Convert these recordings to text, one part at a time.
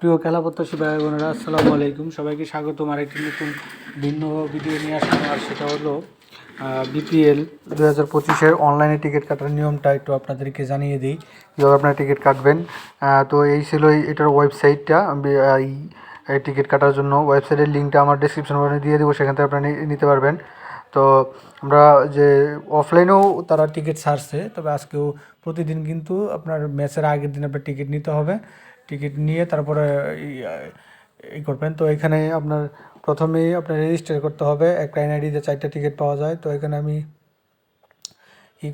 প্রিয় খেলাপ্রত্যাশী ভাই বোনেরা, আসসালামু আলাইকুম। সবাইকে স্বাগতম আরেকটি নতুন ভিন্ন ভিডিও নিয়ে আসলাম। আর সেটা হলো বিপিএল 2025-এর অনলাইনে টিকিট কাটার নিয়মটা একটু আপনাদেরকে জানিয়ে দিই, কীভাবে আপনারা টিকিট কাটবেন। তো এই ছিল এটার ওয়েবসাইটটা। এই টিকিট কাটার জন্য ওয়েবসাইটের লিঙ্কটা আমার ডিসক্রিপশন বক্সে দিয়ে দেবো, সেখান থেকে আপনারা নিতে পারবেন। তো আমরা যে অফলাইনেও তারা টিকিট ছাড়ছে, তবে আজকেও প্রতিদিন কিন্তু আপনার ম্যাচের আগের দিন আপনার টিকিট নিতে হবে। টিকিট নিয়ে তারপরে ই করবেন। তো এখানে আপনার প্রথমেই আপনার রেজিস্টার করতে হবে। একটা এনআইডিতে 4টা টিকিট পাওয়া যায়। তো এখানে আমি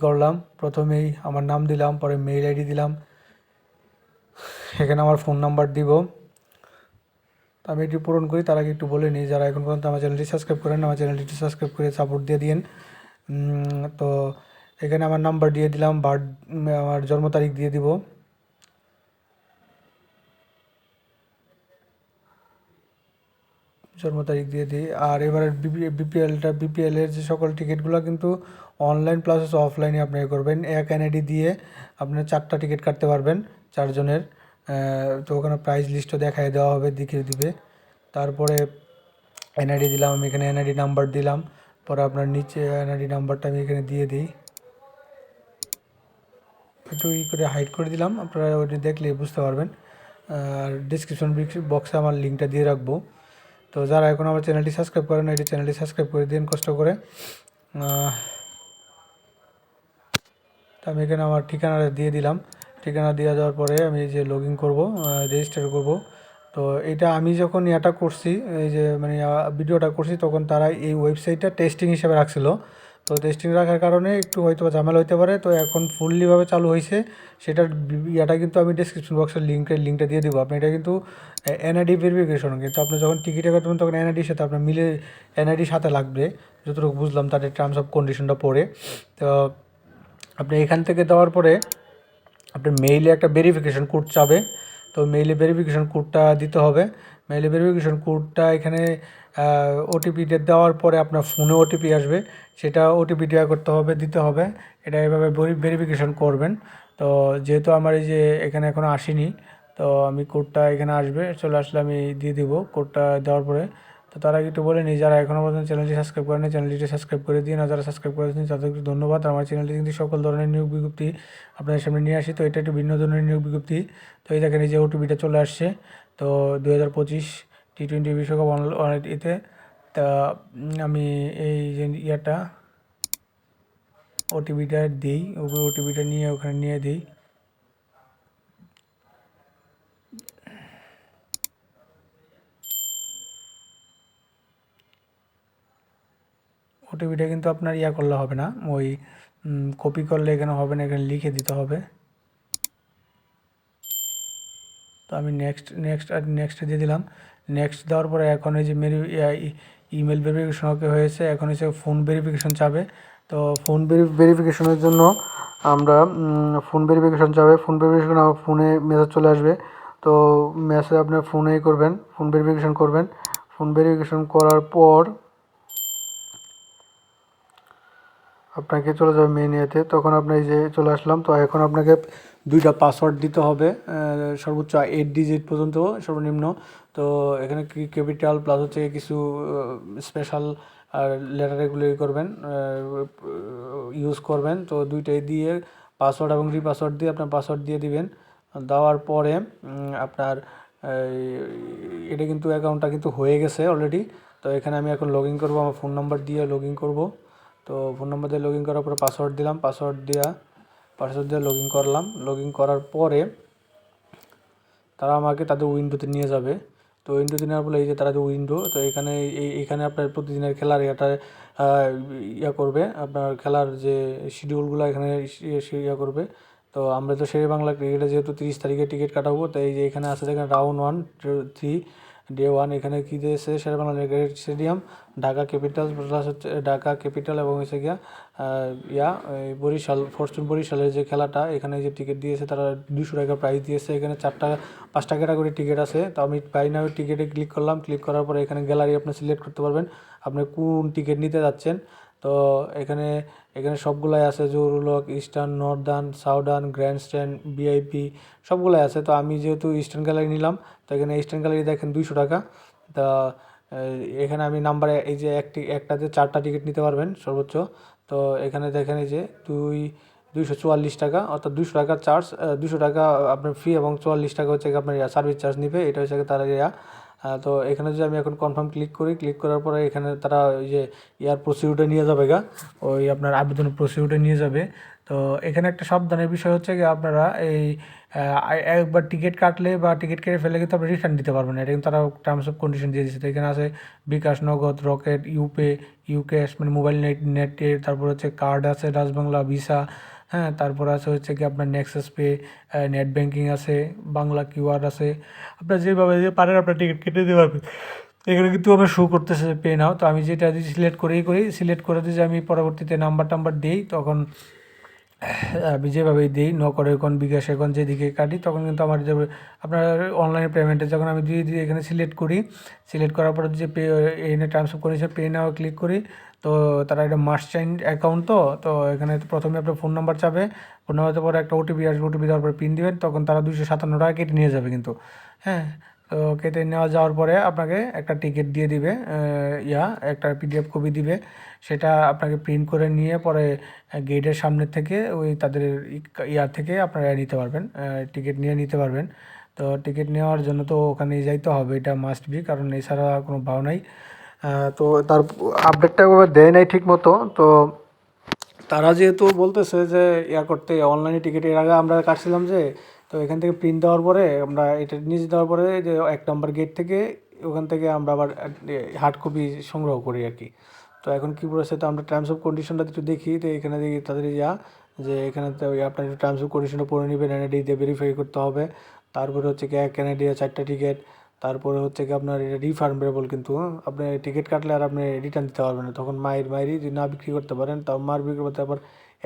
করলাম, প্রথমেই আমার নাম দিলাম, পরে মেইল আইডি দিলাম, এখানে আমার ফোন নাম্বার দিব। তো আমি এটি পূরণ করি। তার আগে একটু বলে নিই, যারা এখন পর্যন্ত আমার চ্যানেলটি সাবস্ক্রাইব করেন, আমার চ্যানেলটি সাবস্ক্রাইব করে সাপোর্ট দিয়ে দিন। তো এখানে আমার নাম্বার দিয়ে দিলাম, আমার জন্ম তারিখ দিয়ে দিব, জন্ম তারিখ দিয়ে দিই। আর এবারে বিপিএলের যে সকল টিকিটগুলো কিন্তু অনলাইন প্লাস অফলাইনে আপনি করবেন। এক এনআইডি দিয়ে আপনার 4টা টিকিট কাটতে পারবেন, 4 জনের। তো ওখানে প্রাইস লিস্টও দেখাই দেওয়া হবে, দেখিয়ে দিবে। তারপরে এনআইডি দিলাম, আমি এখানে এনআইডি নাম্বার দিলাম, পরে আপনার নিচে এনআইডি নাম্বারটা আমি এখানে দিয়ে দিই, একটু করে হাইড করে দিলাম, আপনারা ওইটি দেখলে বুঝতে পারবেন। আর ডিসক্রিপশন বক্সে আমার লিঙ্কটা দিয়ে রাখবো। তো যারা এখন আমার চ্যানেলটি সাবস্ক্রাইব করেন, এটি চ্যানেলটি সাবস্ক্রাইব করে দিন কষ্ট করে। তো আমি এখানে আমার ঠিকানাটা দিয়ে দিলাম। ঠিকানা দিয়ে দেওয়ার পরে আমি যে লগ ইন করবো, রেজিস্টার করব। তো এটা আমি যখন এটা করছি, এই যে মানে ভিডিওটা করছি, তখন তারা এই ওয়েবসাইটটা টেস্টিং হিসেবে রাখছিল। তো টেস্টিং রাখার কারণে একটু হয়তো ঝামেলা হতে পারে। তো এখন ফুললিভাবে চালু হয়েছে, সেটার এটা কিন্তু আমি ডিসক্রিপশন বক্সের লিঙ্কটা দিয়ে দেবো। আপনি এটা কিন্তু এনআইডি ভেরিফিকেশন, কিন্তু আপনি যখন টিকিটে কাটবেন তখন এনআইডির সাথে আপনার মিলে এনআইডির সাথে লাগবে, যতটুকু বুঝলাম তাদের টার্মস অফ কন্ডিশনটা পড়ে। তো আপনি এখান থেকে দেওয়ার পরে আপনার মেইলে একটা ভেরিফিকেশন কোড চাবে। তো মেইলে ভেরিফিকেশন কোডটা দিতে হবে। মেইলে ভেরিফিকেশন কোডটা এখানে ওটিপিটা দেওয়ার পরে আপনার ফোনে ওটিপি আসবে, সেটা ওটিপি দেওয়া করতে হবে, দিতে হবে। এটা এভাবে ভেরিফিকেশন করবেন। তো যেহেতু আমার এই যে এখানে এখনও আসেনি, তো আমি কোডটা এখানে আসবে, চলে আসলে আমি দিয়ে দিব কোডটা দেওয়ার পরে। তো তার আগে একটু বলে নিই, যারা এখনও পর্যন্ত চ্যানেলটি সাবস্ক্রাইব করেনি, চ্যানেলটি সাবস্ক্রাইব করে দিন। আর যারা সাবস্ক্রাইব করেছেন তাদেরকে ধন্যবাদ। আমার চ্যানেলটি কিন্তু সকল ধরনের নিয়োগ বিজ্ঞপ্তি আপনাদের সামনে নিয়ে আসি। তো এটা একটু ভিন্ন ধরনের নিয়োগ বিজ্ঞপ্তি। তো এই দেখেন, এই যে ওটিপিটা চলে আসছে। তো 2025 টি-20 বিশ্বকাপ এতে তা আমি এই যে ওটিপিটা দিই, ওটিপিটা নিয়ে ওখানে নিয়ে দিই। ওটিপিটা কিন্তু আপনার করলে হবে না, ওই কপি করলে এখানে হবে না, এখানে লিখে দিতে হবে। তো আমি নেক্সট দিয়ে দিলাম। নেক্সট দেওয়ার পরে এখন এই যে মেরি ইমেল ভেরিফিকেশন ওকে হয়েছে, এখন হচ্ছে ফোন ভেরিফিকেশন চাবে। তো ফোন ভেরিফিকেশনের জন্য আমরা ফোন ভেরিফিকেশন চাবে। ফোন ভেরিফিকেশন আমার ফোনে মেসেজ চলে আসবে। তো মেসেজ আপনার ফোনেই করবেন, ফোন ভেরিফিকেশন করবেন। ফোন ভেরিফিকেশন করার পর আপনাকে চলে যাবে মেইন ইয়েতে। তখন আপনার এই যে চলে আসলাম। তো এখন আপনাকে 2টা পাসওয়ার্ড দিতে হবে, সর্বোচ্চ 8 ডিজিট পর্যন্ত সর্বনিম্ন। তো এখানে ক্যাপিটাল প্লাস হচ্ছে কিছু স্পেশাল আর লেটার এগুলো করবেন, ইউজ করবেন। তো 2টাই দিয়ে পাসওয়ার্ড এবং রিপাসওয়ার্ড দিয়ে আপনার পাসওয়ার্ড দিয়ে দিবেন। দেওয়ার পরে আপনার এটা কিন্তু অ্যাকাউন্টটা কিন্তু হয়ে গেছে অলরেডি। তো এখানে আমি এখন লগ ইন করবো, আমার ফোন নাম্বার দিয়ে লগ ইন করবো। তো ফোন নাম্বার দিয়ে লগ ইন করার পরে পাসওয়ার্ড দিলাম, পাসওয়ার্ড দিয়ে লগ ইন করলাম। লগ ইন করার পরে তারা আমাকে তাদের উইন্ডোতে নিয়ে যাবে। তো উইন্ডোতে নেওয়ার পরে এই যে তারা যে উইন্ডো, তো এইখানে আপনার প্রতিদিনের খেলার করবে, আপনার খেলার যে শিডিউলগুলো এখানে করবে। তো আমরা তো শেরে বাংলা ক্রিকেটে যেহেতু 30 তারিখে টিকিট কাটাবো, তো এই যে এখানে আছে দেখেন রাউন্ড 1, 2, 3, ডে 1। এখানে কী দিয়েছে, Shere Bangla cricket stadium, Dhaka capital plus হচ্ছে ঢাকা ক্যাপিটাল এবং হচ্ছে গিয়া বরিশাল ফরচুন বরিশালের যে খেলাটা, এখানে যে টিকিট দিয়েছে তারা 200 টাকা প্রাইস দিয়েছে। এখানে 5টা ক্যাটাগরি টিকিট আছে। তো আমি বাই নাও টিকিটে ক্লিক করলাম। ক্লিক করার পরে এখানে গ্যালারি আপনি সিলেক্ট করতে পারবেন আপনি কোন টিকিট নিতে যাচ্ছেন। তো এখানে এখানে সবগুলাই আছে, Zahurul Haque, eastern, northern, southern, grand stand, VIP সবগুলাই আছে। তো আমি যেহেতু ইস্টার্ন গ্যালারি নিলাম, তো এখানে ইস্টার্ন গ্যালারি দেখেন 200 টাকা। তা এখানে আমি নাম্বারে এই যে একটাতে 4টা টিকিট নিতে পারবেন সর্বোচ্চ। তো এখানে দেখেন এই যে 244 টাকা, অর্থাৎ 200 টাকা চার্জ, 200 টাকা আপনার ফি এবং 44 টাকা হচ্ছে আপনার সার্ভিস চার্জ নিবে, এটা হচ্ছে তারা তো এখানে যদি আমি এখন কনফার্ম ক্লিক করি, ক্লিক করার পরে এখানে তারা ওই যে প্রসিডিউরে নিয়ে যাবে ওই আপনার আবেদনের প্রসিডিউরে নিয়ে যাবে। তো এখানে একটা সাবধানের বিষয় হচ্ছে কি, আপনারা এই একবার টিকিট কাটলে বা টিকিট কেটে ফেলে কিন্তু আপনি রিফান্ড দিতে পারবেন না, এটা কিন্তু তারা টার্মস অফ কন্ডিশন দিয়ে দিচ্ছে। তো এখানে আছে বিকাশ, নগদ, রকেট, ইউপে, ইউক্যাশ মানে মোবাইল নেটের, তারপর হচ্ছে কার্ড আছে রাজবাংলা, ভিসা, হ্যাঁ, তারপর আছে হচ্ছে কি আপনার নেক্সাস পে, নেট ব্যাঙ্কিং আছে, বাংলা কিউআর আছে। আপনার যেভাবে যে পারেন আপনার টিকিট কেটে দিতে পারবেন। এখানে কিন্তু আমার শো করতেছে পে নাও। তো আমি যেটা সিলেক্ট করি, সিলেক্ট করে দিয়ে আমি পরবর্তীতে নাম্বার টাম্বার দিই, তখন আমি যেভাবেই দিই, নগদ এখন, বিকাশ এখন যেদিকে কাটি, তখন কিন্তু আমার যে আপনার অনলাইন পেমেন্টে যখন আমি দিয়ে এখানে সিলেক্ট করি, সিলেক্ট করার পরে যে পে এখানে terms of condition pay now click করি। তো তারা একটা মাস্ট চাইল্ড অ্যাকাউন্ট, তো এখানে প্রথমে আপনার ফোন নাম্বার চাবে, ফোন নাম্বার পরে একটা ওটিপি আসবে, ওটিপি দেওয়ার পরে পিন দেবেন, তখন তারা 257 টাকা কেটে নিয়ে যাবে কিন্তু, হ্যাঁ। তো কেটে নেওয়া যাওয়ার পরে আপনাকে একটা টিকিট দিয়ে দিবে, একটা পিডিএফ কপি দিবে, সেটা আপনাকে প্রিন্ট করে নিয়ে পরে গেটের সামনে থেকে ওই তাদের থেকে আপনারা নিতে পারবেন, টিকিট নিয়ে নিতে পারবেন। তো টিকিট নেওয়ার জন্য তো ওখানে যাইতে হবে, এটা মাস্ট বি, কারণ এছাড়া কোনো ভাও নাই। তো তার আপডেটটা দেয় নাই ঠিক মতো। তো তারা যেহেতু বলতেছে যে করতে অনলাইনে টিকিট, এর আগে আমরা কাটছিলাম যে, তো এখান থেকে প্রিন্ট দেওয়ার পরে আমরা এটা নিয়ে দেওয়ার পরে যে 1 নম্বর গেট থেকে ওখান থেকে আমরা আবার হার্ড কপি সংগ্রহ করি আর কি। তো এখন কী বলেছে, তো আমরা টার্মস অফ কন্ডিশনটা একটু দেখি। তো এখানে দেখি তাদের যে এখানে তো আপনার টার্মস অফ কন্ডিশনটা পড়ে নেবেন, এনআইডি দিয়ে ভেরিফাই করতে হবে। তারপরে হচ্ছে কি এনআইডি 4টা টিকিট, তারপরে হচ্ছে কি আপনার এটা রিফান্ডেবল, কিন্তু আপনি টিকিট কাটলে আর আপনি রিটার্ন দিতে পারবেন না, তখন মায়েরই যদি না বিক্রি করতে পারেন, তাও মার বিক্রি করতে, আবার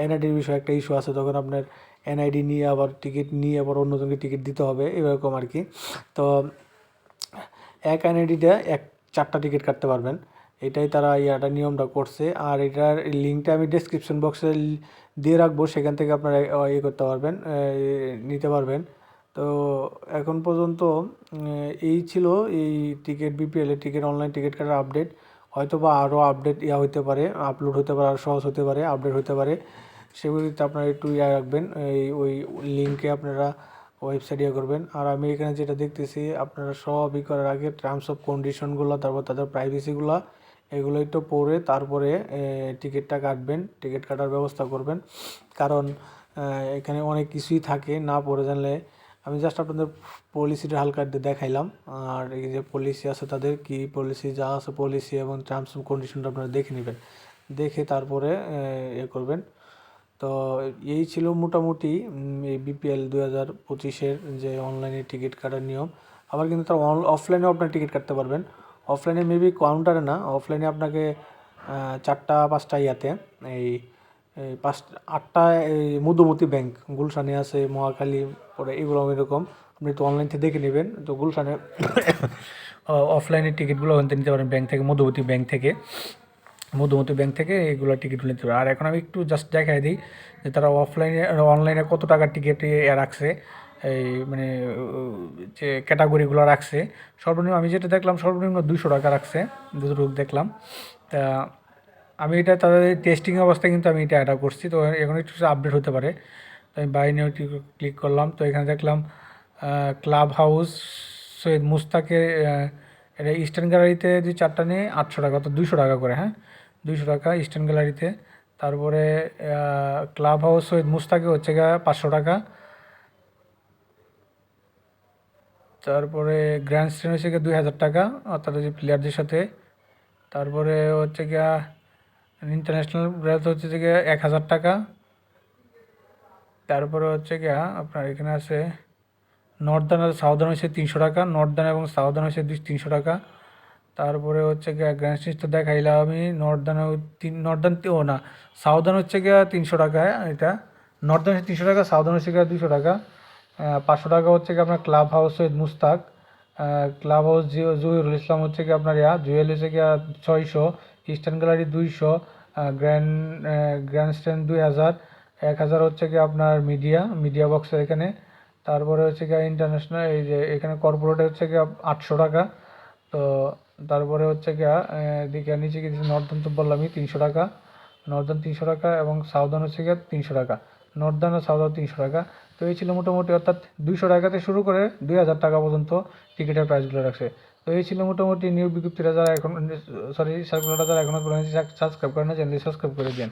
এনআইডির বিষয়ে একটা ইস্যু আছে, তখন আপনার এনআইডি নিয়ে আবার টিকিট নিয়ে আবার অন্যজনকে টিকিট দিতে হবে, এরকম আর কি। তো এক এনআইডিতে 4টা টিকিট কাটতে পারবেন, এটাই তারা নিয়মটা করছে। আর এটার লিঙ্কটা আমি ডেসক্রিপশন বক্সে দিয়ে রাখবো, সেখান থেকে আপনারা করতে পারবেন, নিতে পারবেন। তো এখন পর্যন্ত এই ছিল এই টিকিট, বিপিএল এর টিকিট, অনলাইন টিকিট কাটার আপডেট। হয়তো বা আরও আপডেট হতে পারে, আপলোড হতে পারে, আরও সহজ হতে পারে, আপডেট হতে পারে, সেগুলিতে আপনারা একটু রাখবেন, ওই লিঙ্কে আপনারা ওয়েবসাইট করবেন। আর আমি এখানে যেটা দেখতেছি, আপনারা সবই করার আগে টার্মস অফ কন্ডিশনগুলো, তারপর তাদের প্রাইভেসিগুলো, এগুলো একটু পড়ে তারপরে টিকিটটা কাটবেন, টিকিট কাটার ব্যবস্থা করবেন। কারণ এখানে অনেক কিছুই থাকে, না পড়ে জানলে। আমি জাস্ট আপনাদের পলিসিটা হালকা দেখাইলাম। আর এই যে পলিসি আছে, তাদের কি পলিসি যা আছে, পলিসি এবং টার্মস অফ কন্ডিশনটা আপনারা দেখে নেবেন, দেখে তারপরে করবেন। তো এই ছিল মোটামুটি এই বিপিএল 2025-এর যে অনলাইনে টিকিট কাটার নিয়ম। আবার কিন্তু তার অফলাইনেও আপনার টিকিট কাটতে পারবেন। অফলাইনে মেবি কাউন্টারে না, অফলাইনে আপনাকে 4টা 5টা এই 8টা এই মধুমতি ব্যাংক গুলশানে আছে, মহাখালী, পরে এগুলো এরকম আপনি তো অনলাইন থেকে দেখে নেবেন। তো গুলশানে অফলাইনের টিকিটগুলো ওখান থেকে নিতে পারেন, ব্যাংক থেকে, মধুমতি ব্যাংক থেকে এগুলো টিকিটগুলো নিতে পারে। আর এখন আমি একটু জাস্ট দেখাই দিই যে তারা অনলাইনে কত টাকার টিকিট রাখছে, এই মানে যে ক্যাটাগরিগুলো রাখছে। সর্বনিম্ন আমি যেটা দেখলাম, সর্বনিম্ন 200 টাকা রাখছে, যতটুকু দেখলাম। তা আমি এটা তাদের টেস্টিং অবস্থায় কিন্তু আমি এটা অ্যাড করছি, তো এখন একটু আপডেট হতে পারে। তো আমি বাই নিয়ে ক্লিক করলাম, তো এখানে দেখলাম ক্লাব হাউস সৈয়দ মুস্তাকের, এটা ইস্টার্ন গ্যালারিতে যে 4টা নিয়ে 800 টাকা, তো 200 টাকা করে, হ্যাঁ, 200 টাকা ইস্টার্ন গ্যালারিতে। তারপরে ক্লাব হাউস সৈয়দ মুস্তাকে হচ্ছে গিয়ে 500 টাকা। তারপরে গ্র্যান্ড স্ট্যান্ড হচ্ছে গিয়ে 2000 টাকা, অর্থাৎ যে প্লেয়ারদের সাথে। তারপরে হচ্ছে গিয়া ইন্টারন্যাশনাল ব্রাথ হচ্ছে গিয়ে 1000 টাকা। তারপরে হচ্ছে গিয়া আপনার এখানে আছে নর্দার্ন আর সাউদার্ন হচ্ছে 300 টাকা, নর্দার্ন এবং সাউদার্ন হচ্ছে 300 টাকা। তারপরে হচ্ছে গিয়া গ্র্যান্ড স্টেজটা দেখাইলাম আমি, ও না, সাউদার্ন হচ্ছে গিয়া 300 টাকা, এটা নর্দার্ন হচ্ছে 300 টাকা, সাউদার্ন হচ্ছে গিয়া 200 টাকা। 500 টাকা হচ্ছে গিয়ে আপনার club house Syed Mushtaq, club house Zahirul Islam হচ্ছে কি আপনার জুয়েল হচ্ছে গিয়া 600, eastern gallery 200, grand grand stand 2000, 1000 হচ্ছে কি আপনার মিডিয়া বক্সের এখানে। তারপরে হচ্ছে কি ইন্টারন্যাশনাল, এই যে এখানে কর্পোরেট হচ্ছে কি 800 টাকা। তো তারপরে হচ্ছে কি এদিকে নিচে কিছু নর্দার্ন তো বললামই 300 টাকা, নর্দার্ন 300 টাকা এবং সাউদার্ন হচ্ছে কি 300 টাকা, নর্দার্ন আর সাউদার্ন 300 টাকা। তো এই ছিল মোটামুটি, অর্থাৎ 200 টাকাতে শুরু করে 2000 টাকা পর্যন্ত টিকিটের প্রাইসগুলো রাখছে। তো এই ছিল মোটামুটি নিয়োগ বিজ্ঞপ্তিটা। যারা এখন সার্কুলারটা যারা এখনো সাবস্ক্রাইব করে না, চ্যানেলটি সাবস্ক্রাইব করে দিন।